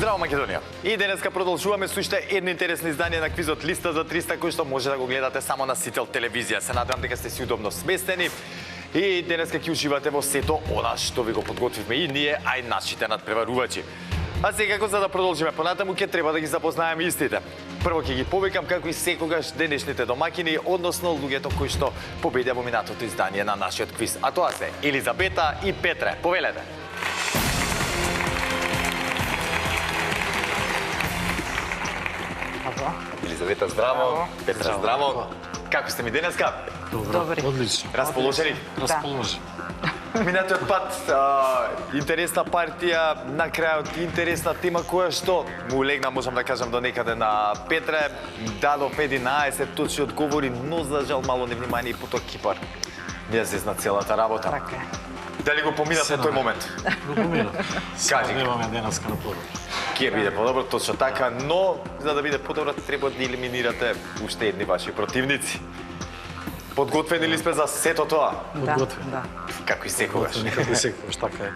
Здраво, Македонија! И денеска продолжуваме со уште едно интересно издание на квизот Листа за 300, кој што може да го гледате само на Сител телевизија. Се надевам дека сте си удобно сместени и денеска ќе уживате во сето она што ви го подготвивме и ние, а и нашите надпреварувачи. А секако, за да продолжиме понатаму, ќе треба да ги запознаеме истите. Прво ќе ги повикам како и секогаш денешните домакини, односно луѓето кои што победија во минатото издание на нашиот квиз. А тоа се Елизабета и Петре. Повелете! Елизавета, здраво. Петра, здраво. Како сте ми денеска? Добри. Одлично. Расположени? Расположени. Минатиот пат, интересна партија, на крајот интересна тема која што му легна, можам да кажам, до некаде на Петре. Дадов 11 точни одговори, но за жал мало невнимание и потоа Кипар. Не зезна целата работа. Така е. Дали го поминавте тој момент? Го поминав. Кажи. Немаме денеска на подобро. Ќе биде подобро, точно така, но за да биде подобро треба да елиминирате уште едни ваши противници. Подготвени ли сме за сето тоа? Подготвени. Да. Како и секогаш. Како и секогаш, така е.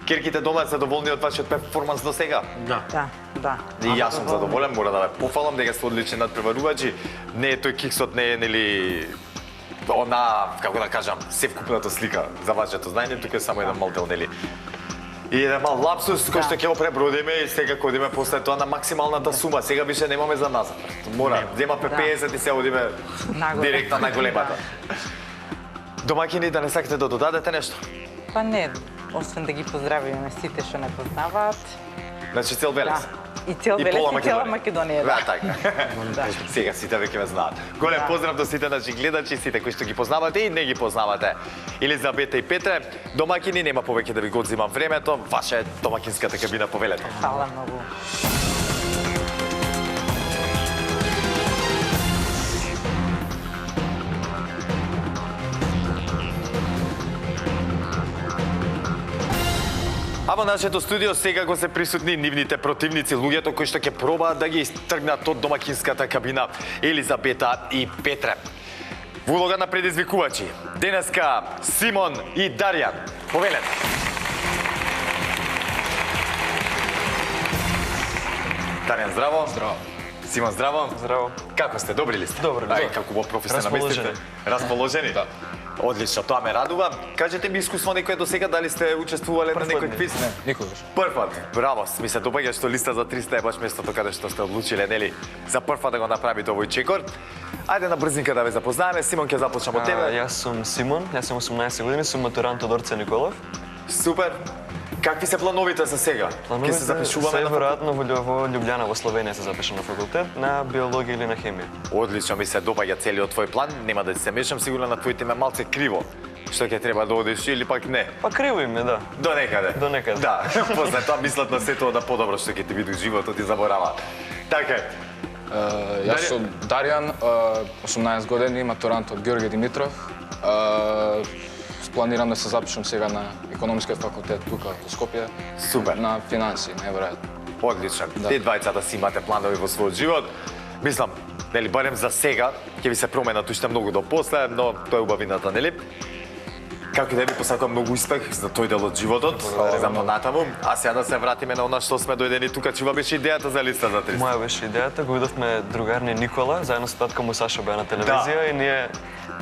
Кирките дома се доволни од вашиот перформанс до сега? Да. Да. И јас сум задоволен, мора да ве пофалам дека сте одлични надпреварувачи. Не е тој киксот, не е нели она, како да кажам, севкупната слика за вашето знаење, тука е само еден мал дел, нели? И еден мал лапсус кој што ќе го пребродиме и сега кога одиме после тоа на максималната сума. Сега више немаме за назад. Мора, зема П50 и се одиме директно на големата. Домакини, да не сакате да додадете нешто? Па не, освен да ги поздравиме сите што не познаваат. Значи цел Велес. Да. И цел Велес и цела Македонија. Да, така. Сега сите веќе ме знаат. Голем поздрав до сите наши гледачи, сите кои што ги познавате и не ги познавате. Елизабета и Петре, домакини, нема повеќе да ви го одзимам времето, ваша е домакинската кабина, повелете. Фала многу. А во нашето студио сега го се присутни нивните противници, луѓето кои што ќе пробаат да ги истргнат од домакинската кабина, Елизабета и Петре. Во улога на предизвикувачи, денеска Симон и Дарјан. Повелете. Дарјан, здраво. Здраво. Симон, здраво. Здраво. Како сте? Добри ли сте? Добри. Ај, како во професионалистите. Расположени? Да. Одлично, тоа ме радува. Кажете ми искуство некој до сега, дали сте учествувале на некој квиз? Не, никогаш. Прв пат. Браво, ми се допаѓа што Листа за 300 е баш местото каде што сте одлучиле, нели, за прв пат да го направите овој чекор. Ајде на брзинка да ве запознаеме. Симон, ќе започнам од тебе. Јас сум Симон, јас сум 18 години, сум матурант од Орце Николов. Супер. Какви се плановите за сега? Ќе се запишуваме се на веројатно во Љубљана, во Словенија се запишам на факултет на биологија или на хемија. Одлично, ми се допаѓа целиот твој план. Нема да се мешам, сигурно на твоите име малце криво. Што ќе треба да одиш или пак не? Па криво им е, да. До некаде. До некаде. Да, после тоа мислат на сето да подобро што ќе ти види животот и забораваат. Така е. Јас сум Дарјан, 18 години, матурант од Георги Димитров. Планирам да се запишам сега на економскиот факултет тука во Скопје. Супер. На финансии, неверојатно. Одлично. Да. Те двајцата си имате планови во својот живот. Мислам, нели барем за сега ќе ви се променат уште многу до после, но тоа е убавината, нели? Како и да ви посакувам многу успех за тој дел од животот, за понатаму. А сега да се вратиме на она што сме дојдени тука, чува беше идејата за Листа за 300. Моја беше идејата, го видовме другарни Никола, заедно со татка му Сашо беа на телевизија и ние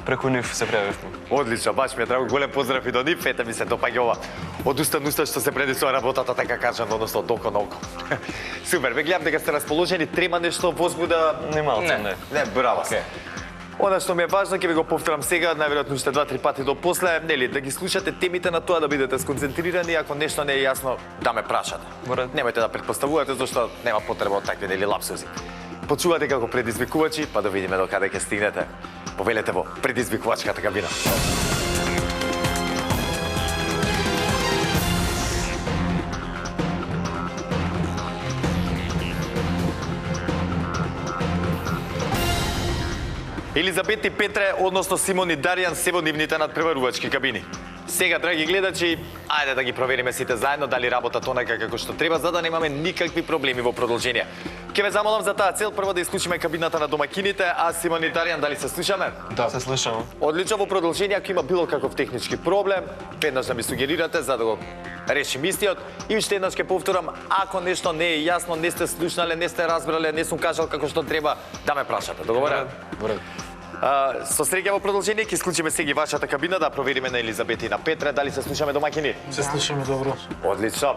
преку нив се пријавивме. Одлично, баш ми е драго, голем поздрав и до нив, ете ми се допаѓа ова. Од уста на уста што се предисува работата, така кажано, односно од око на око. Супер, ве гледам дека сте расположени, трема нешто возбуда? Не малце, не. Не, браво. Она што ми е важно, ќе ви го повторам сега, најверојатно уште 2-3 пати до после, нели, да ги слушате темите на тоа, да бидете сконцентрирани, ако нешто не е јасно, да ме прашате. Немојте да претпоставувате, зашто нема потреба од такви, нели, лапсузи. Почувате како предизвикувачи, па да видиме до каде ќе стигнете. Повелете во предизвикувачката кабина. Елизабет и Петре, односно Симон и Дарјан, се во нивните надпреварувачки кабини. Сега, драги гледачи, ајде да ги провериме сите заедно дали работат онака како што треба, за да немаме никакви проблеми во продолжение. Ке ве замолам за таа цел прво да исклучиме кабината на домакините, а Симон и Даријан, дали се слушаме? Да. Се слушам. Одлично, во продолжение, ако има било каков технички проблем, веднаш да ми сугерирате за да го решим истиот. И уште еднаш ке повторам, ако нешто не е јасно, не сте слушнале, не сте разбрале, не сум кажал како што треба, да ме прашате. Договорен? Во ред. Со среќа во продолжение ќе исклучиме сега вашата кабина да провериме на Елизабета и на Петре дали се слушаме домакини. Се слушаме добро. Одлично.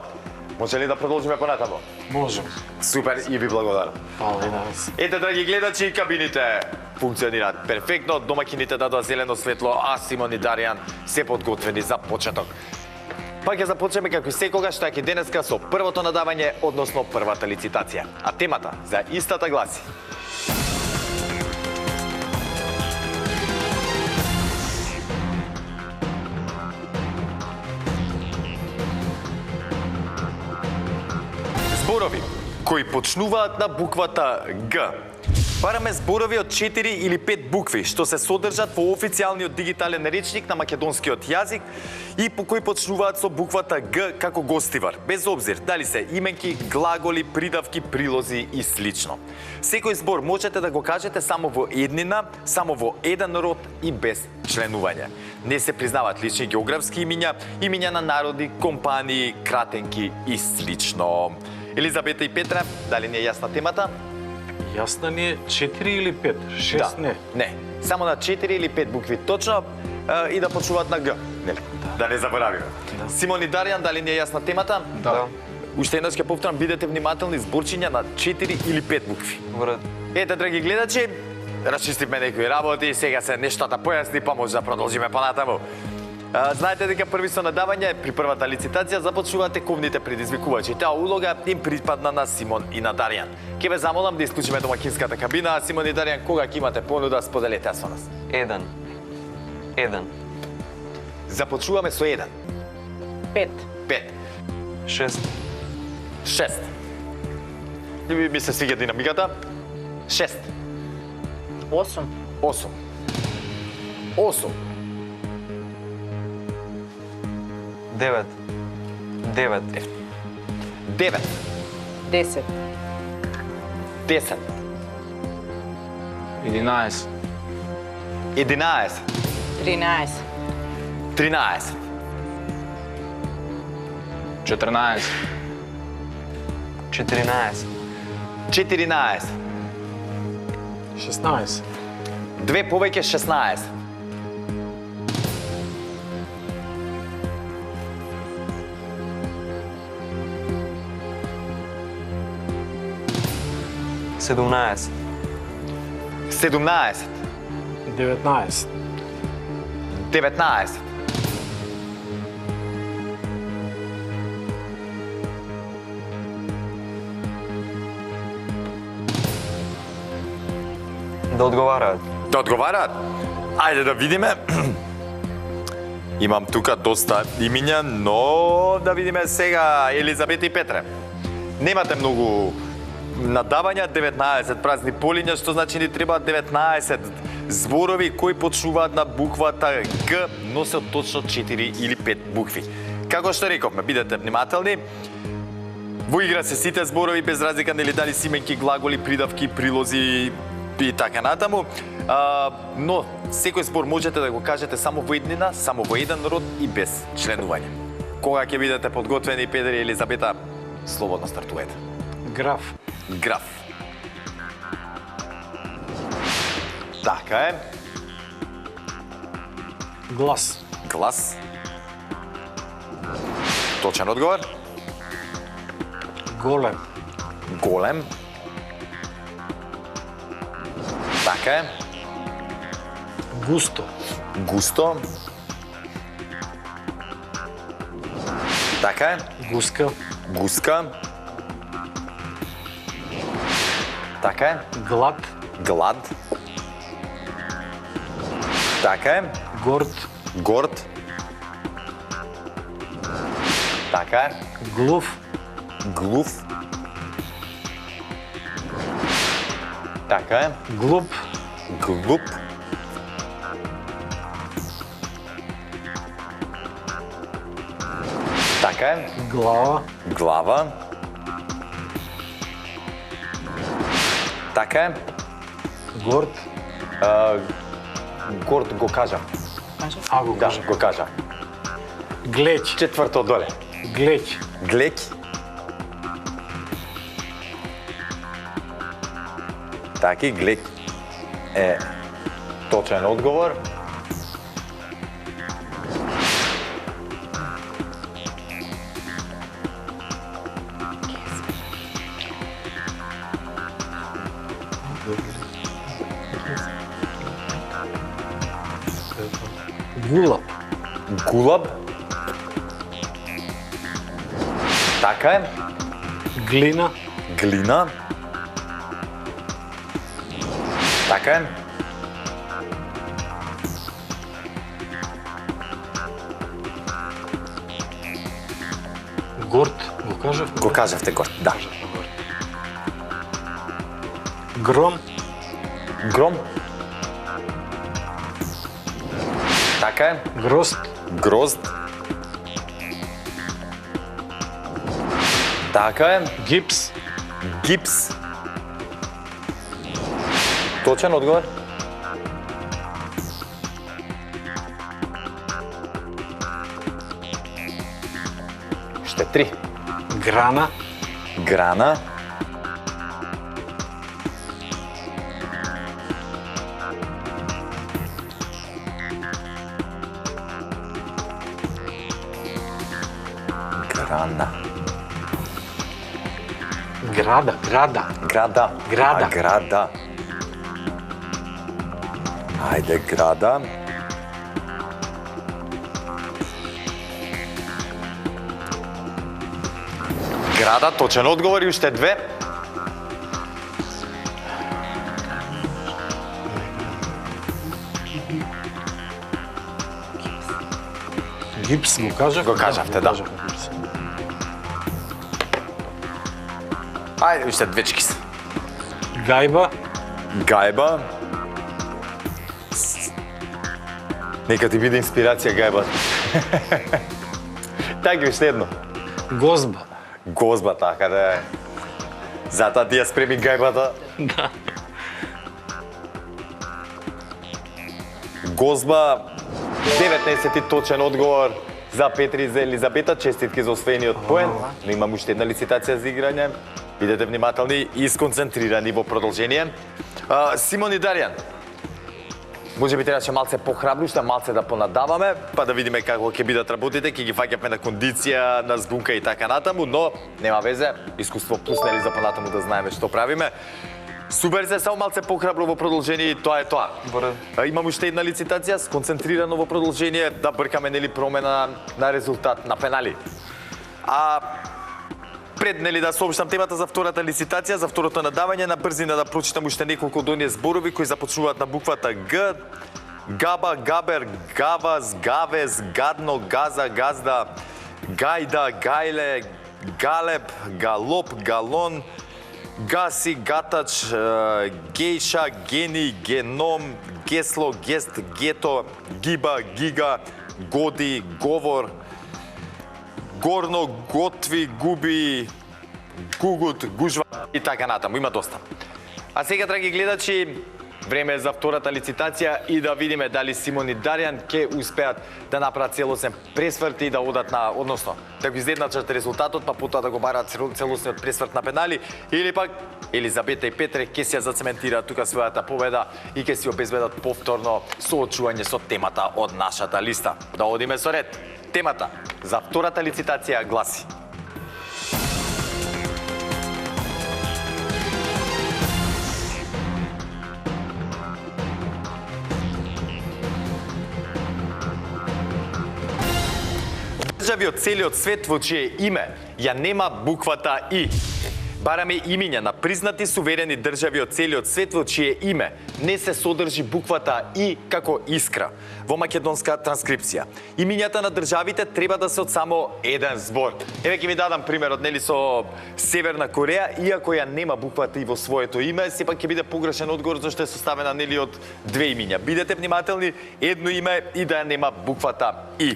Може ли да продолжиме понатаму? Можем. Супер и ви благодарам. Фала и на вас. Ете, драги гледачи, кабините функционираат перфектно, домакините дадоа зелено светло, а Симон и Даријан се подготвени за почеток. Па ќе започнеме како и секогаш, така и денеска со првото надавање, односно првата лицитација. А темата за истата гласи: зборови кои почнуваат на буквата Г. Бараме зборови од 4 или 5 букви, што се содржат во официјалниот дигитален речник на македонскиот јазик и по кои почнуваат со буквата Г како гостивар, без обзир дали се именки, глаголи, придавки, прилози и слично. Секој збор можете да го кажете само во еднина, само во еден род и без членување. Не се признаваат лични географски имиња, имиња на народи, компании, кратенки и слично. Елизабета и Петра, дали не е јасна темата? Јасна ни е 4 или 5? 6 не. Не, само на 4 или 5 букви точно и да почнуваат на Г, нели? Да не заборавиме. Симон и Даријан, дали не е јасна темата? Да. Уште еднаш ќе повторам, бидете внимателни, зборчиња на 4 или 5 букви. Во ред. Ете, драги гледачи, расчистивме некои работи, сега се нештата појасни, па може да продолжиме понатаму. Знаете дека први со надавање при првата лицитација започнуваат тековните предизвикувачи. Таа улога им припадна на Симон и на Даријан. Ке ве замолам да исклучиме домакинската кабина, а Симон и Даријан, кога ќе имате понуда, споделете со нас. Еден. Започнуваме со 1, 5, 5, 6. 6. Ми се свиѓа динамиката. 6, 8, 8, 8, 9. 9, 10, 10, 11, 11, 13, 13, 14, 14. 14, 16. 2 повеќе 16, 17. 17, 19. 19, Да одговараат. Да одговараат? Ајде да видиме. Имам тука доста имиња, но да видиме сега Елизабета и Петре. Немате многу надавања, 19 празни полиња, што значи ни треба 19 зборови кои почнуваат на буквата Г, носат точно 4 или 5 букви. Како што рековме, бидете внимателни. Во игра се сите зборови без разлика нели дали се именки, глаголи, придавки, прилози и така натаму. Но секој збор можете да го кажете само во еднина, само во еден род и без членување. Кога ќе бидете подготвени, Петре и Елизабета, слободно стартувате. Граф. Граф. Така е. Глас. Глас. Точен одговор. Голем. Голем. Така е. Густо. Густо. Така е. Гуска. Гуска. Така е. Глад. Глад. Така е. Горд. Горд. Така е. Глув. Глув. Така е. Глуп. Глуп. Така е. Глава. Глава. Така е. Горд. Горд го кажа. А, го Да, кажа. го кажа. Глеќ. Четврто доле. Глеќ. Глеќ. Таки, глеќ е точен одговор. Гулаб. Гулаб. Така е. Глина. Глина. Така е. Горд. Го кажав. Го кажавте горд, да. Гром. Гром. Така е. Грозд. Грозд. Така е. Гипс. Гипс. Точен одговор. Уште 3. Грана. Грана. Грана. Града. Града. Града. Града. Града. Ајде, града. Града, точен одговор и уште 2. Гипс го кажав. Го кажавте, да. кажав гипс. Ајде, уште 2 чкис. Гајба. Гајба. Нека ти биде инспирација гајба. Така, уште едно. Гозба. Гозба, така да е. Затоа ти ја спреми гајбата. Да. Гозба, 19 точен одговор за Петри и за Елизабета. Честитки за освоениот поен. Но имам уште една лицитација за играње. Бидете внимателни и сконцентрирани во продолжение. Симон и Даријан, може би требаше малце похрабри, уште малце да понадаваме, па да видиме како ќе бидат работите, ќе ги фаќаме на кондиција, на збунка и така натаму, но нема везе, искуство пуснели за понатаму да знаеме што правиме. Супер се, само малце похрабро во продолжение и тоа е тоа. Имам уште една лицитација, сконцентрирано во продолжение, да бркаме нели промена на резултат на пенали. Пред нели да соопштам темата за втората лицитација, за второто надавање, на брзина да прочитам уште неколку од оние зборови кои започнуваат на буквата Г. Габа, габер, гаваз, гавез, гадно, газа, газда, гајда, гајле, галеб, галоп, галон, гаси, гатач, гејша, гени, геном, гесло, гест, гето, гиба, гига, годи, говор, горно, готви, губи, гугут, гужва и така натаму. Има доста. А сега, драги гледачи, време е за втората лицитација и да видиме дали Симон и Даријан ќе успеат да направат целосен пресврт и да одат на, односно, да го изедначат резултатот, па потоа да го бараат целосниот пресврт на пенали, или пак Елизабета и Петре ќе се зацементираат тука својата победа и ќе си обезбедат повторно соочување со темата од нашата листа. Да одиме со ред. Темата за втората лицитација гласи: држави од целиот свет во чие име ја нема буквата И. Бараме имиња на признати суверени држави од целиот свет во чие име не се содржи буквата И како искра во македонска транскрипција. Имињата на државите треба да се од само еден збор. Еве ќе ви дадам примерот, нели, со Северна Кореја, иако ја нема буквата И во своето име, сепак ќе биде погрешен одговор зашто е составена, нели, од две имиња. Бидете внимателни, едно име и да ја нема буквата И.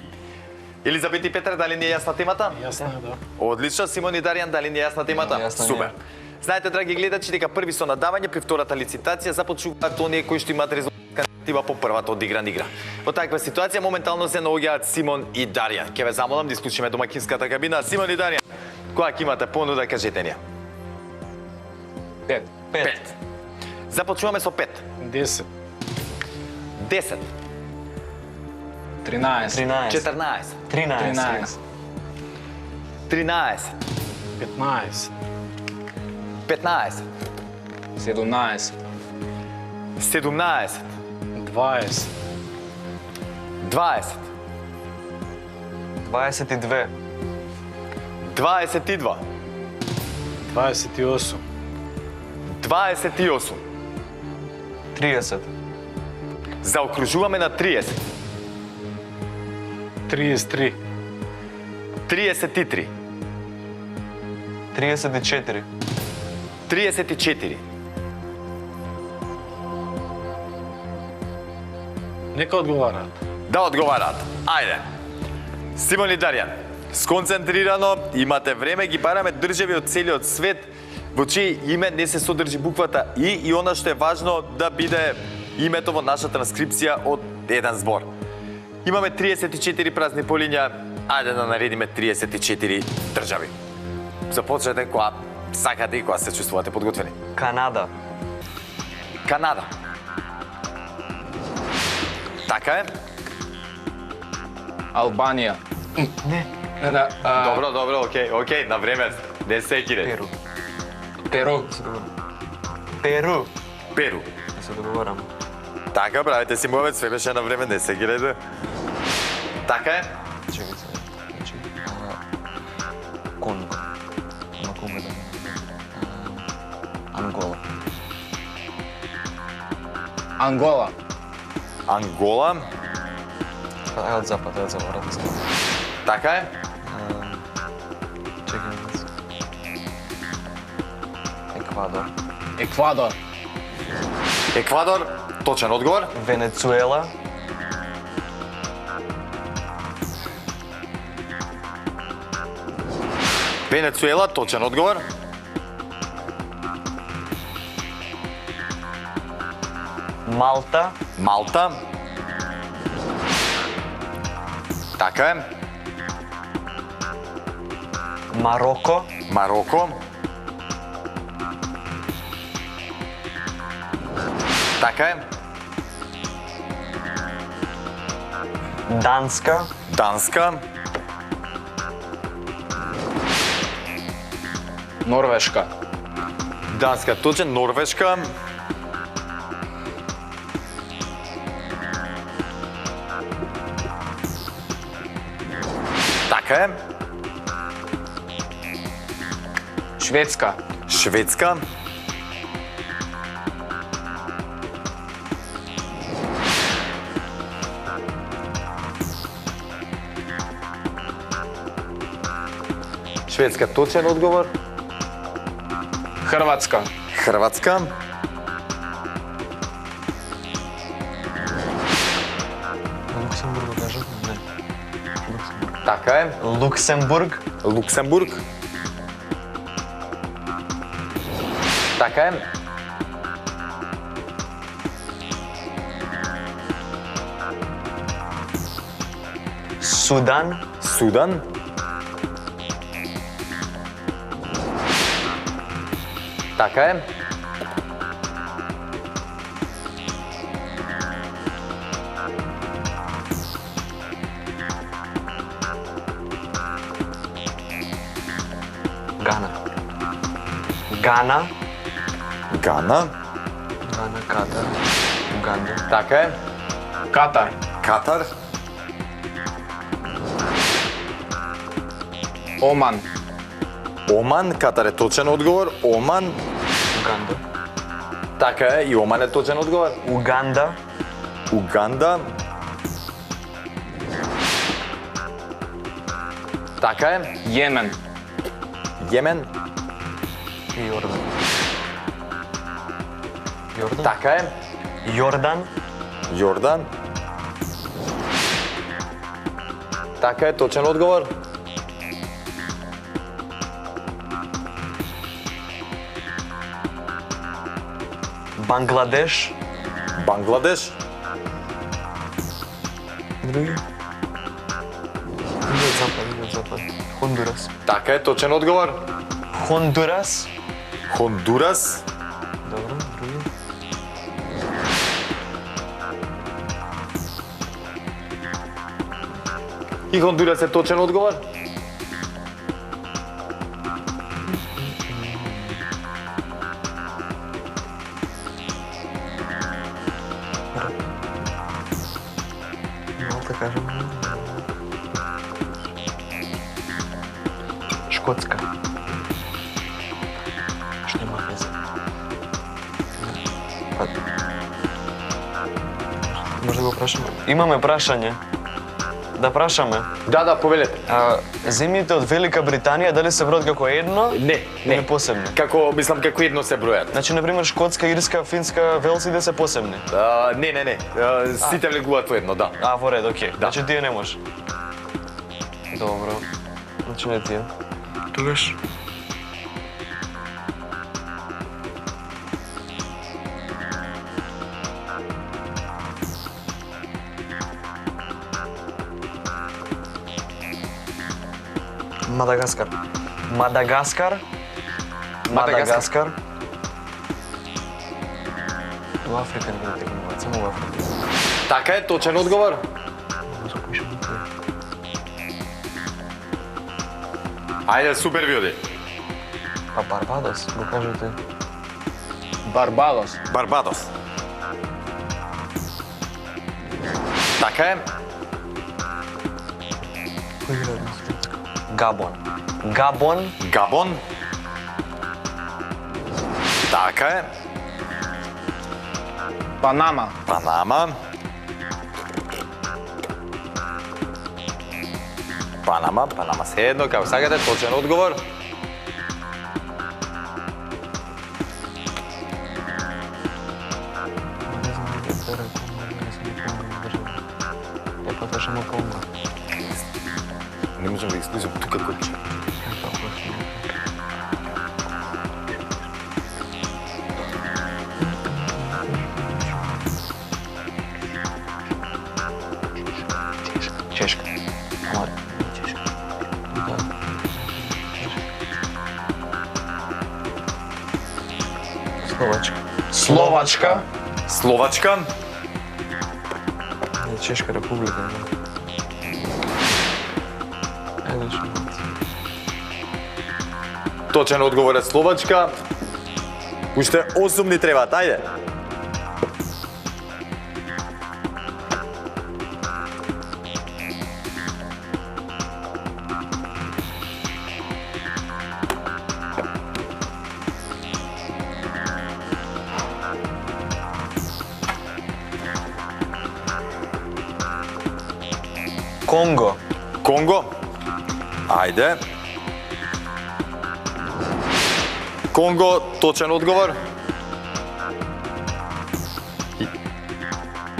Елизабет и Петар, дали ни е јасна темата? Јасно е, да. Одлично, Симон и Даријан, дали ни е јасна темата? Јасно ни е. Супер. Знаете, драги гледачи, дека први со надавање при втората лицитација започнуваат оние кои што имаат резултат по првата одиграна игра. Во таква ситуација моментално се наоѓаат Симон и Даријан. Ќе ве замолам да исклучиме домакинската кабина. Симон и Даријан, која ќе имате понуда, кажете ни ја. 5. 5. Започнуваме со 5. 10, 10, 13. 13. 14, 13. 13, 15, 15, 17. 17, 20, 20, 22. 22, 28, 28. 30. Заокружуваме на 30. 33, 33, 34. 34. нека одговараат. Да одговараат. Ајде. Симон и Даријан, сконцентрирано, имате време, ги бараме држави од целиот свет, во чие име не се содржи буквата И она што е важно да биде името во нашата транскрипција од еден збор. Имаме 34 празни полиња, ајде да наредиме 34 држави. Започнете која сакате и која се чувствувате подготвени. Канада. Канада. Така е. Албанија. Не. Добро, окей, на време. Не се кире. Перу. Перу. Перу. Перу. Да се договорам. Така, правите си мовет, све беше на време, не се кирете. Така е. Чекай се. Значи, Конго. Ама Конго да. Ангола. Ангола. Ангола. Ај од запад, да се. Така е. Чекай да се. Еквадор. Еквадор. Еквадор. Точен одговор. Венецуела. Венецуела. Точен одговор. Малта. Малта. Така е. Мароко. Мароко. Така е. Данска. Данска. Норвешка. Данска. Точен. Норвешка. Така е. Шведска. Шведска. Шведска. Точен одговор. Хрватска. Хрватска. Луксембург го кажам? Не. Така е. Луксембург. Луксембург. Така е. Судан. Судан. Така е. Гана. Гана. Гана. Гана, Катар. Уганда. Така е. Катар. Катар. Оман. Оман. Катар е точен одговор. Оман. Уганда. Така е. И Оман е точен одговор. Уганда. Уганда. Така е. Јемен. Јемен. И Јордан. Јордан. Така е. Јордан. Јордан. Така е, точен одговор. Бангладеш. Бангладеш. Други? Идет запад. Хондурас. Така е, точен одговор. Хондурас. Хондурас. Добро, други? И Хондурас е точен одговор. Мало да кажем. Шкотска. Што има везе? Може да го прашаме? Имаме прашање. Да прашаме. Да, повелете. Земјите од Велика Британија дали се бројат како едно? Не, Или посебни? Мислам како едно се бројат. Значи, например, Шкотска, Ирска, Финска, Велсите се посебни. Не. Сите влегуваат во едно, да. Во ред, окей. Да. Значи тие не може. Добро. Значи не тие. Тогаш. Мадагаскар. Мадагаскар. Во Африка не видите како само во Африка. Така е, точен одговор. Ајде, супер ви оди. Па Барбадос, го кажете. Барбадос. Барбадос. Така е. Габон. Габон. Габон. Така е. Панама. Панама. Панама се едно, како сакате, точен одговор. Не можам да излизам тука кој. Чешка. Ама, чешка. Да. Словачка. Словачка. Словачка. Чешка република. Точен одговор е Словачка. Уште 8 ни требаат, ајде. Конго. Конго. Ајде. Конго, точен одговор.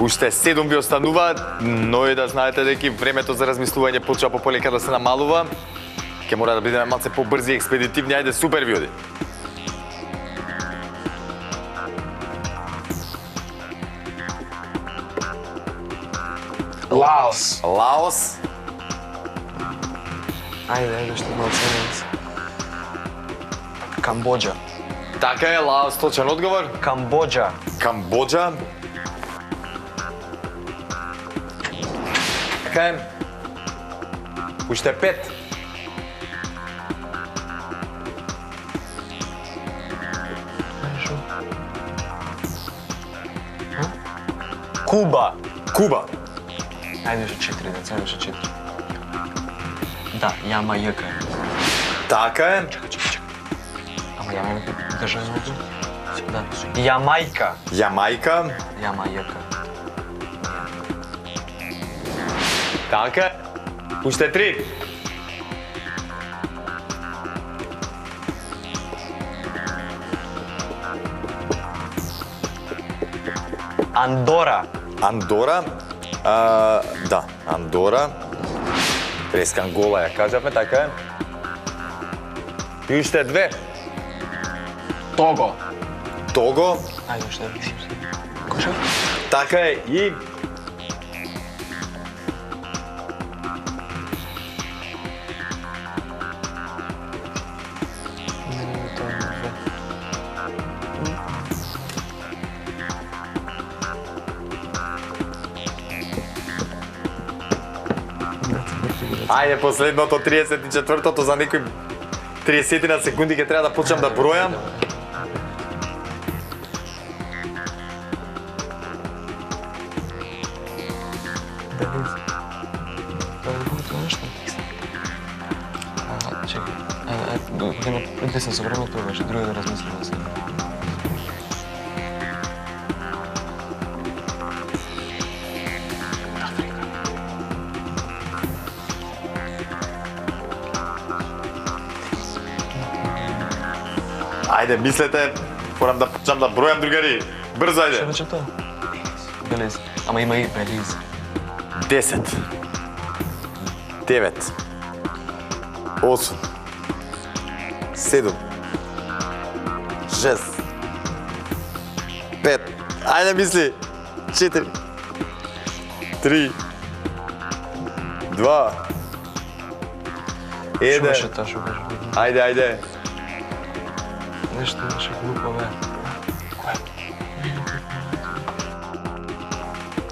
Уште 7 ви остануваат, но и да знаете дека времето за размислување почва пополека да се намалува. Ке мора да бидеме малце побрзи и експедитивни, ајде, супер ви оди. Лаос. Лаос. Ајде, што ме оценец. Камбоџа. Така е, Лаос, точен одговор. Камбоџа. Камбоџа. Така е. Уште 5. Куба. Куба. Ајде што 4, да цели што 4. Да, Јамајка. Така е. Ама Јамајка држа звуки? Да. Јамајка. Јамајка. Јамајка. Така е. Уште 3. Андора. Андора. Да, Андора. Преска Ангола ја кажавме, така е. И уште две. Того. Того, Ајде, што да. така е и ајде последното 34-тото за некои 30 на секунди ќе треба да почнам да бројам. Чекай, притисна со времето, беше друго да размислим за сега. Ајде, мислете, морам да почнам да бројам, другари. Брзо, ајде. Што рече тоа? Белиз. Ама има и Белиз. 10, 9, 8, 7, 6, 5, ајде мисли, 4, 3, 2, Што беше 1, тоа, што беше? ајде. Нешто беше глупо, бе.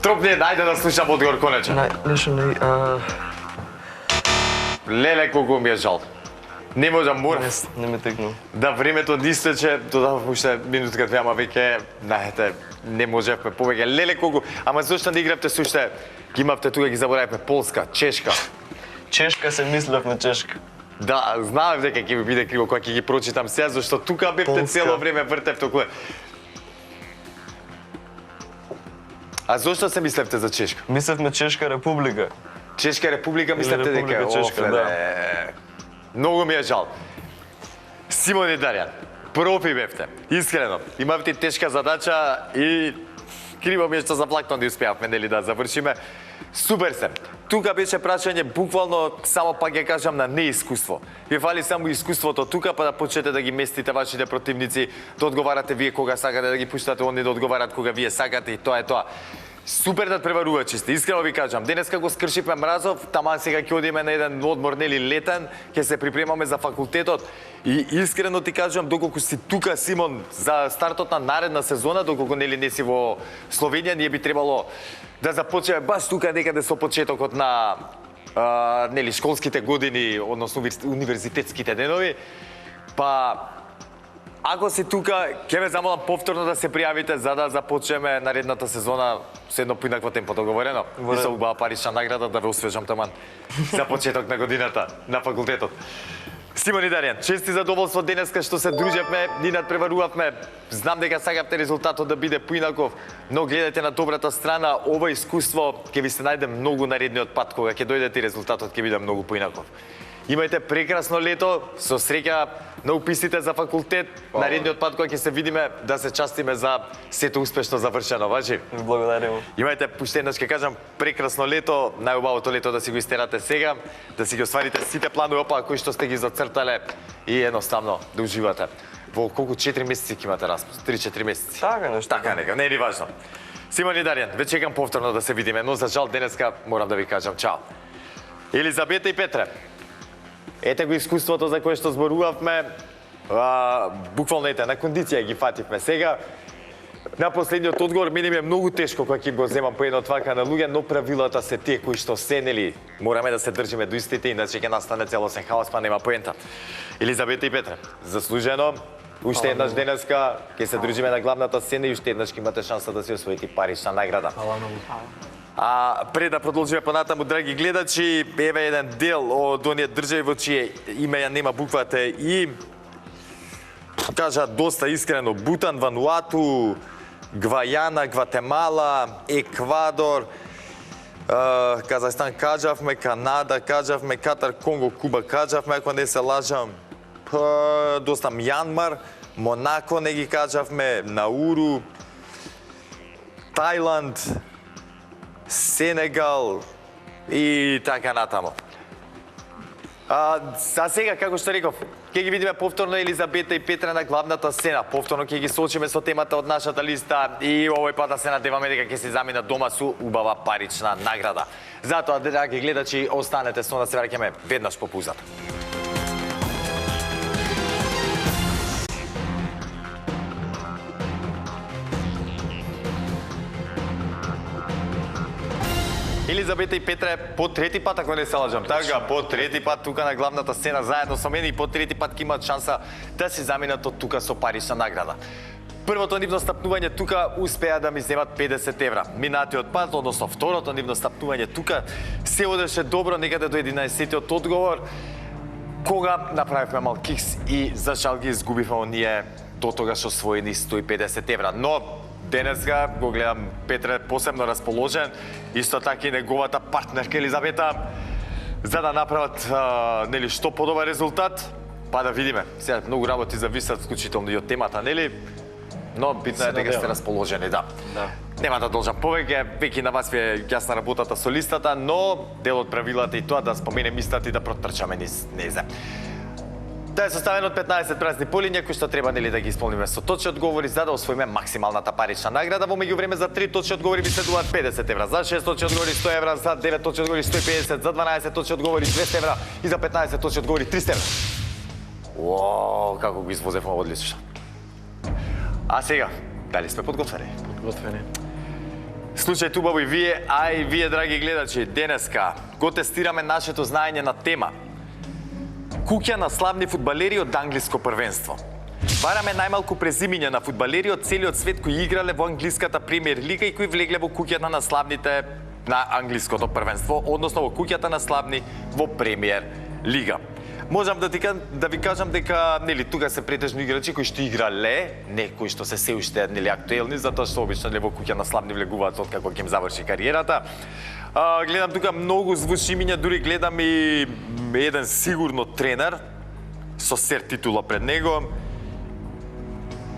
Тропни, ајде да слушам одговор конечен. Нешто Леле, колку ми е жал. Не можам, морам. не ме текнал. Да, времето истече, додавам уште минутка две, ама веќе, знаете, не можевме повеќе. Леле колку, ама зошто не игравте со уште? Ги имавте тука, ги заборавивме Полска, Чешка. Чешка се мислев на Чешка. Да, знаев дека ќе ми биде криво кога ќе ги прочитам сега, зашто тука бевте Полска. цело време вртевте околу. А зошто се мислевте за Чешка? Мислевме Чешка република. Чешка република мислевте дека Република Чешка, офле, да. Многу ми е жал. Симон и Дарјан, профи бевте, искрено. Имавте тешка задача и криво ми е што заплактно да успеавме, нели, да завршиме. Супер се. Тука беше прашање буквално само пак ја кажам на неискуство. Ви фали само искуството тука па да почнете да ги местите вашите противници, да одговарате вие кога сакате, да ги пуштате оние да одговарат кога вие сакате и тоа е тоа. Супер надпреварувачи сте, искрено ви кажам. Денеска го скршивме мразов, таман сега ќе одиме на еден одмор, нели, летен, ќе се припремаме за факултетот. И искрено ти кажам, доколку си тука, Симон, за стартот на наредна сезона, доколку нели не си во Словенија, ние би требало да започнеме баш тука некаде со почетокот на нели школските години, односно универзитетските денови. Па ако си тука, ќе ве замолам повторно да се пријавите за да започнеме наредната сезона со едно поинакво темпо договорено. И со убава парична награда да ве освежам таман за почеток на годината на факултетот. Симон и Дарјан, чести задоволство денеска што се дружевме, ни надпреварувавме. Знам дека сакавте резултатот да биде поинаков, но гледајте на добрата страна, ова искуство ќе ви се најде многу наредниот пат кога ќе дојдете и резултатот ќе биде многу поинаков. Имајте прекрасно лето, со среќа на уписите за факултет, наредниот пат кога ќе се видиме да се частиме за сето успешно завршено, важи. Благодарам. Имајте, пуште еднаш ќе кажам, прекрасно лето, најубавото лето да си го истерате сега, да си ги остварите сите планови опа кои што сте ги зацртале и едноставно да уживате. Во колку 4 месеци ќе имате распуст? 3-4 месеци. Така нешто. Така нека, не е ни важно. Симон и Дарјан, ве чекам повторно да се видиме, но за жал денеска морам да ви кажам чао. Елизабета и Петре, ете го искуството за кое што зборувавме, буквално ете, на кондиција ги фативме сега. На последниот одговор мене ми е многу тешко кога ќе го земам по едно твака на луѓе, но правилата се тие кои што се, нели, мораме да се држиме до истите, иначе ќе настане целосен хаос, па нема поента. Елизабета и Петре, заслужено. Уште еднаш денеска ќе се дружиме на главната сцена и уште еднаш ќе имате шанса да си освоите парична награда. А пред да продолжиме понатаму, драги гледачи, еве еден дел од оние држави во чие име ја нема буквата и кажа доста искрено: Бутан, Вануату, Гвајана, Гватемала, Еквадор, Казахстан кажавме, Канада кажавме, Катар, Конго, Куба кажавме, ако не се лажам, доста Мјанмар, Монако не ги кажавме, Науру, Тајланд, Сенегал и така натаму. Сега, како што реков, ќе ги видиме повторно Елизабета и Петра на главната сцена. Повторно ќе ги соочиме со темата од нашата листа и овој пат да се надеваме дека ќе се заминат дома со убава парична награда. Затоа, драги гледачи, останете со нас, се враќаме веднаш по паузата. Елизабета и Петра по трети пат, ако не се лажам, така, по трети пат тука на главната сцена заедно со мене и по трети пат ќе имаат шанса да се заминат од тука со парична награда. Првото нивно стапнување тука успеа да ми земат 50 евра. Минатиот пат, односно второто нивно стапнување тука, се одеше добро некаде до 11-тиот одговор, кога направивме мал кикс и за жал ги изгубивме оние до тогаш освоени 150 евра. Но денеска го гледам Петре посебно расположен, исто така и неговата партнерка Елизабета, за да направат нели што подобар резултат, па да видиме. Сега многу работи зависат вклучително и од темата, нели? Но битно е дека сте расположени, да. Нема да должам повеќе, веќе на вас ви е јасна работата со листата, но дел од правилата и тоа да споменем истата и да протрчаме низ незе. Тоа е составен од 15 празни полиња кои што треба нели да ги исполниме со точни одговори за да освоиме максималната парична награда. Во меѓувреме за 3 точни одговори ви следуваат 50 евра, за 6 точни одговори 100 евра, за 9 точни одговори 150, за 12 точни одговори 200 евра и за 15 точни одговори 300 евра. Уау, како го извозевме одлично. А сега, дали сме подготвени? Подготвени. Слушајте убаво и вие, а и вие, драги гледачи, денеска го тестираме нашето знаење на тема куќа на славни фудбалери од англиско првенство. Бараме најмалку презимиња на фудбалери од целиот свет кои играле во англиската премиер лига и кои влегле во куќата на славните на англиското првенство, односно во куќата на славни во премиер лига. Можам да ви кажам дека нели тука се претежно играчи кои што играле, не кои што се уште нели актуелни, затоа што обично во куќа на славни влегуваат откако ќе им заврши кариерата. Гледам тука многу звучни имиња, дури гледам и еден сигурно тренер со сер титула пред него.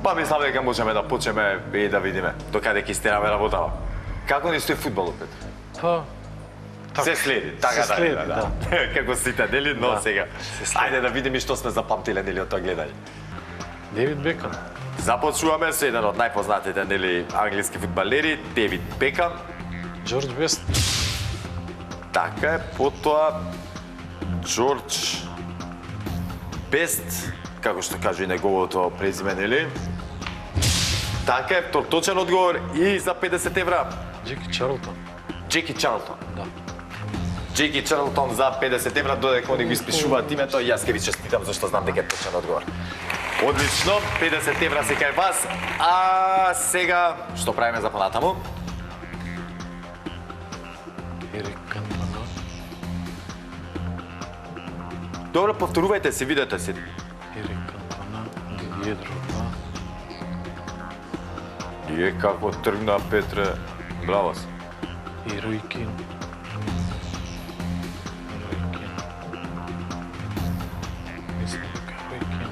Па мислам дека можеме да почнеме и да видиме докаде ќе истераме работава. Како ни стои фудбалот, Петр? Па Се следи, така се следи, да. Како сите, нели? Но сега. Ајде да видиме што сме запамтиле нели од тоа гледање. Девид Бекам. Започнуваме со еден од најпознатите нели англиски фудбалери, Девид Бекам. Джордж Бест. Така е, потоа Джордж Бест, како што кажа и неговото презиме, нели? Така е, точен одговор и за 50 евра. Джеки Чарлтон. Джеки Чарлтон. Да. Джеки Чарлтон за 50 евра, додека они го испишуваат името, јас ќе ви честитам зашто знам дека е точен одговор. Одлично, 50 евра се кај вас. А сега, што правиме за понатаму? Ерик Кантона. Добро, повторувајте се, видете се. Ерик Кантона. Дидие Дрогба. Е, како тргна, Петре. Браво се. И Рој Кин. Мислам дека Рој Кин.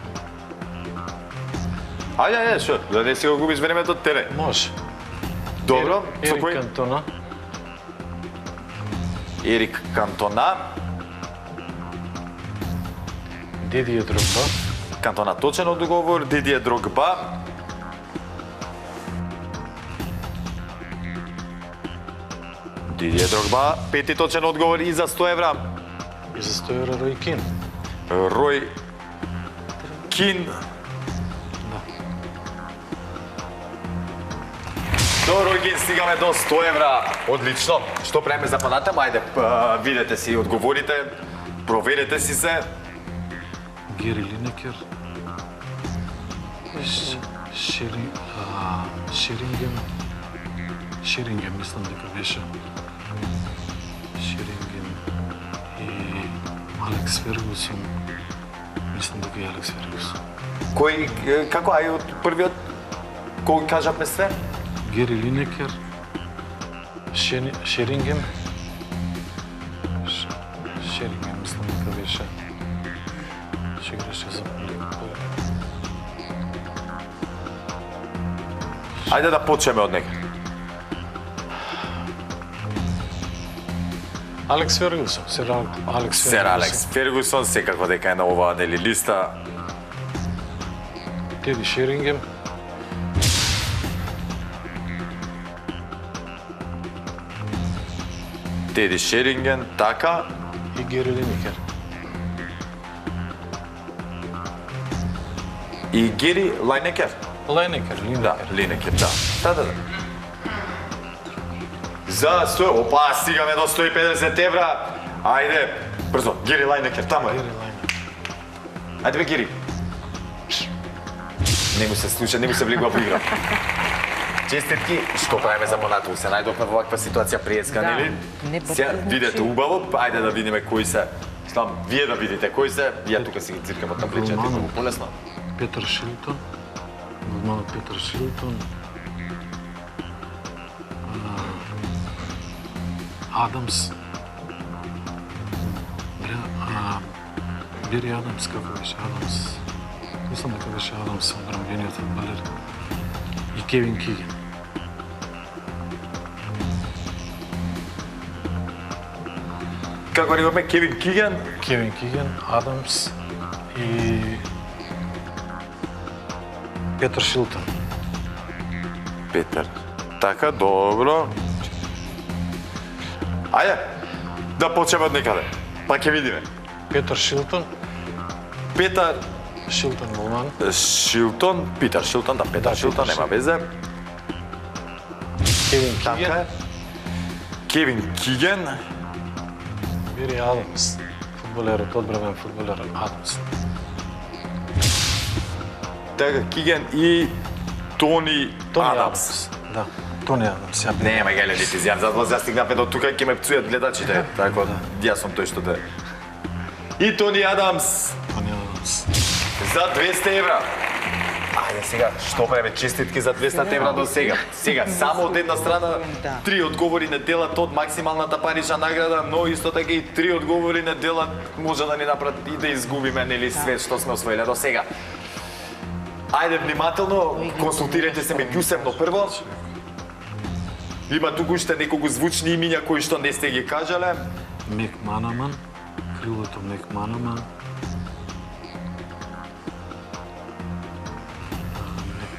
Ајде, шо, да не си го губиш времето од терен. Може. Добро, со Ерик кој? Кантона. Ерик Кантона. Дидие Дрогба. Кантона точен одговор, Дидие Дрогба. Дидие Дрогба, пети точен одговор и за 100 евра. И за 100 евра Рој Кин. Рој Кин. До Рој Кин стигаме до 100 евра. Одлично. Што правиме за понатаму? Ајде, видете си одговорите, проверете си се. Гери Линекер. Шерингем, мислам дека беше. Шерингем и Алекс Фергусон. Мислам дека е Алекс Фергусон. Кој, како, ај од првиот, кој кажавме све? Гери Линекер. Шерингем. Шерингем, мислам дека беше. Ще играше за Ливерпул. Ајде да почнеме од него. Алекс Фергусон, сер Алекс Сер Алекс Фергусон, секако дека е на оваа нели листа. Теди Шерингем, Теди Шеринген, така. и Гери Линекер. И Гери Лайнекер. Линекер. Да, Линекер, да. Да. За 100, опа, стигаме до 150 евра. Ајде, брзо, Гери Лайнекер, таму е. Гери Линекер. Ајде бе, Гери. Не му се слуша, не му се влегува во игра. Честитки, што правиме за Монатол? Се најдовме во ваква ситуација приеска, Да, нели? не брзо, Сега, значи. видете убаво, ајде да видиме кои се. Знам, вие да видите кои се, ја тука си ги циркам од табличата, е многу полесно. Петър Шилтон, голманот Петър Шилтон, Адамс, Бери Адамс, како беше Адамс? Мислам дека беше Адамс, одбранбениот фудбалер. И Кевин Киген. Како рековме, Кевин Киген, Кевин Киген, Адамс и Петър Шилтон. Петар. Така, добро. Ајде, да почнеме од некаде, па ќе видиме. Петър Шилтон, Петар Шилтон голман, Шилтон, Питер Шилтон, да, Петар Шилтон, нема везе. Кевин Така Киген, е. Кевин Киген, Бери Адамс, фудбалерот, одбранен фудбалер Адамс. така, Киген и Тони Адамс. Да, Тони Адамс. Ја Нема га ледите изјав, затоа застигнавме до тука, ќе ме пцујат гледачите, така јас сум тој што те. И Тони Адамс Тони Адамс. за 200 евра. Ајде сега, што правиме честитки за 200 евра до сега. Сега, само од една страна, Да. 3 одговори не делат од максималната парична награда, но исто така и 3 одговори не делат може да ни направат и да изгубиме нели све што сме освоиле до сега. Ајде внимателно, консултирајте се меѓусебно прво. Има туку уште неколку звучни имиња кои што не сте ги кажале. Мек Манаман, крилото Мек Манаман. Мек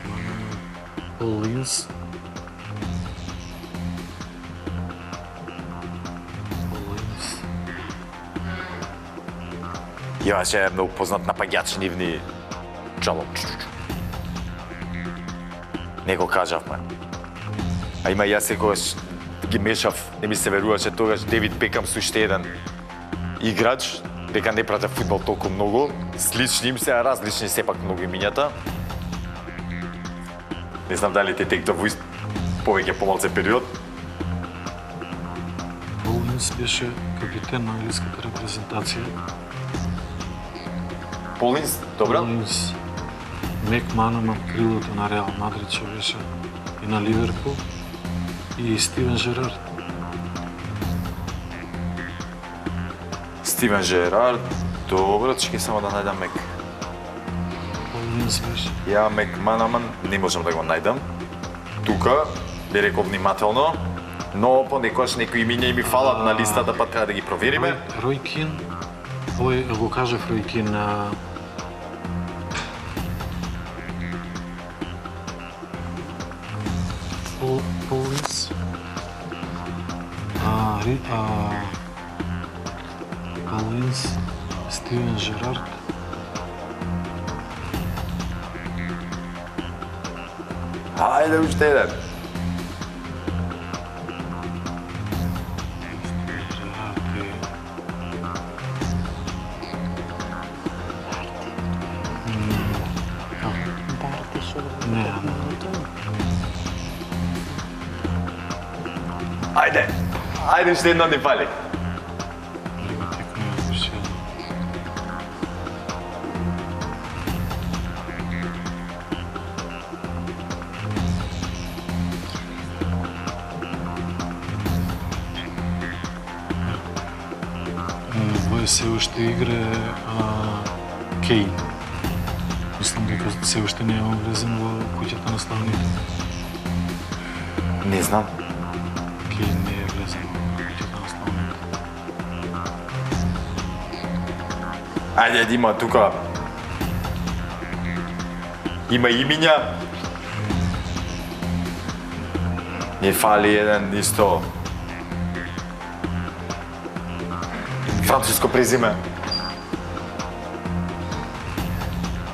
Манаман. Пол Линс. Пол Линс. Имаше многу познат напаѓач нивни Джалом. Не го кажавме. А има јас секогаш ги мешав, не ми се веруваше тогаш Девид Бекам со уште еден играч, дека не пратев фудбал толку многу, слични им се, а различни сепак многу имињата. Не знам дали те тек во повеќе помалце период. Пол Линс беше капитен на англиската репрезентација. Полинс, добро? Пол Линс. Мек Манаман, крилото на Реал Мадрид, што беше и на Ливерпул. И Стивен Жерард. Стивен Жерард, добро, чекај само да најдам Мек. Пол Линс беше. Ја Мек Манаман не можам да го најдам. Тука, би рекол внимателно, но понекогаш некои имиња ми фалат на листата, па треба да ги провериме. Рој Кин, овој го кажав Рој Кин на Пол Линс. Пол Линс, Стивен Жерард. Ајде уште еден. Жерард и... Барти што го Не, Ајде. Ајде уште едно ни фали. Лига текнува беше. Вој се уште игре Кейн. Мислам дека се уште не е влезен во куќата на славните. Не знам. Кейн не е влезен во куќата на славните. Ајде, има тука. Има имиња. Не фали еден исто. Француско презиме.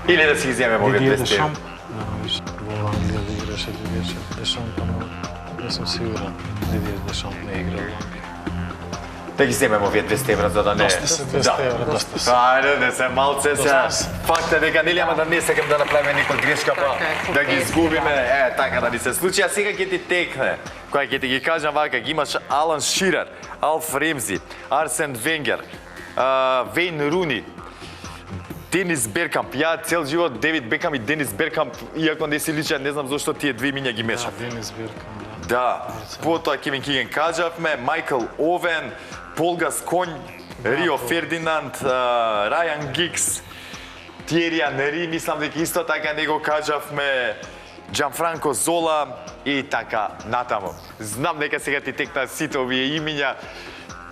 Или да си ги земеме овие Дидие две стеви. Дешамп. Виж, во Англија да играше Дидие Дешамп, ама не сум сигурен. Дидие Дешамп не игра во Англија. Да ги земеме овие 200 евра за да не... Доста се 200 евра, доста се. Ајде, не се малце се. Факт е дека нели ама да не сакам да направиме некоја грешка, па да ги изгубиме, така да ни се случи. А сега ќе ти текне, која ќе ти ги кажам вака, ги имаш Алан Ширер, Алф Ремзи, Арсен Венгер, Вейн Руни, Денис Беркамп. Ја цел живот Девид Бекам и Денис Беркамп, иако не си личат, не знам зошто тие две имиња ги мешав. Да, Денис Беркам, да. Да, потоа Кевин Киген кажавме, Майкл Овен, Пол Гасконј, Рио Фердинанд, Рајан Гикс, Тиери Анери, мислам дека исто така не го кажавме, Джанфранко Зола и така натаму. Знам дека сега ти текна сите овие имиња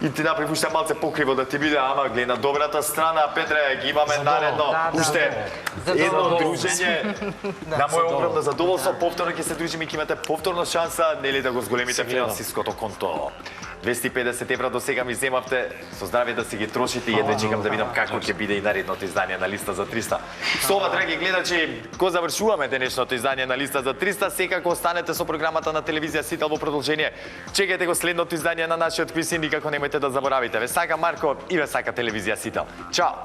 и ти направи уште малце покриво да ти биде, ама гледа на добрата страна, Петре, ги имаме наредно уште едно дружење. На моје огромно задоволство, повторно ќе се дружиме и ќе имате повторно шанса, нели да го зголемите финансиското конто. 250 евра до сега ми земавте, со здравје да си ги трошите и едва чекам да видам како ќе биде и наредното издание на Листа за 300. Со ова, драги гледачи, го завршуваме денешното издание на Листа за 300. Секако останете со програмата на телевизија Сител во продолжение. Чекајте го следното издание на нашиот квиз и никако немојте да заборавите. Ве сака Марко и ве сака телевизија Сител. Чао!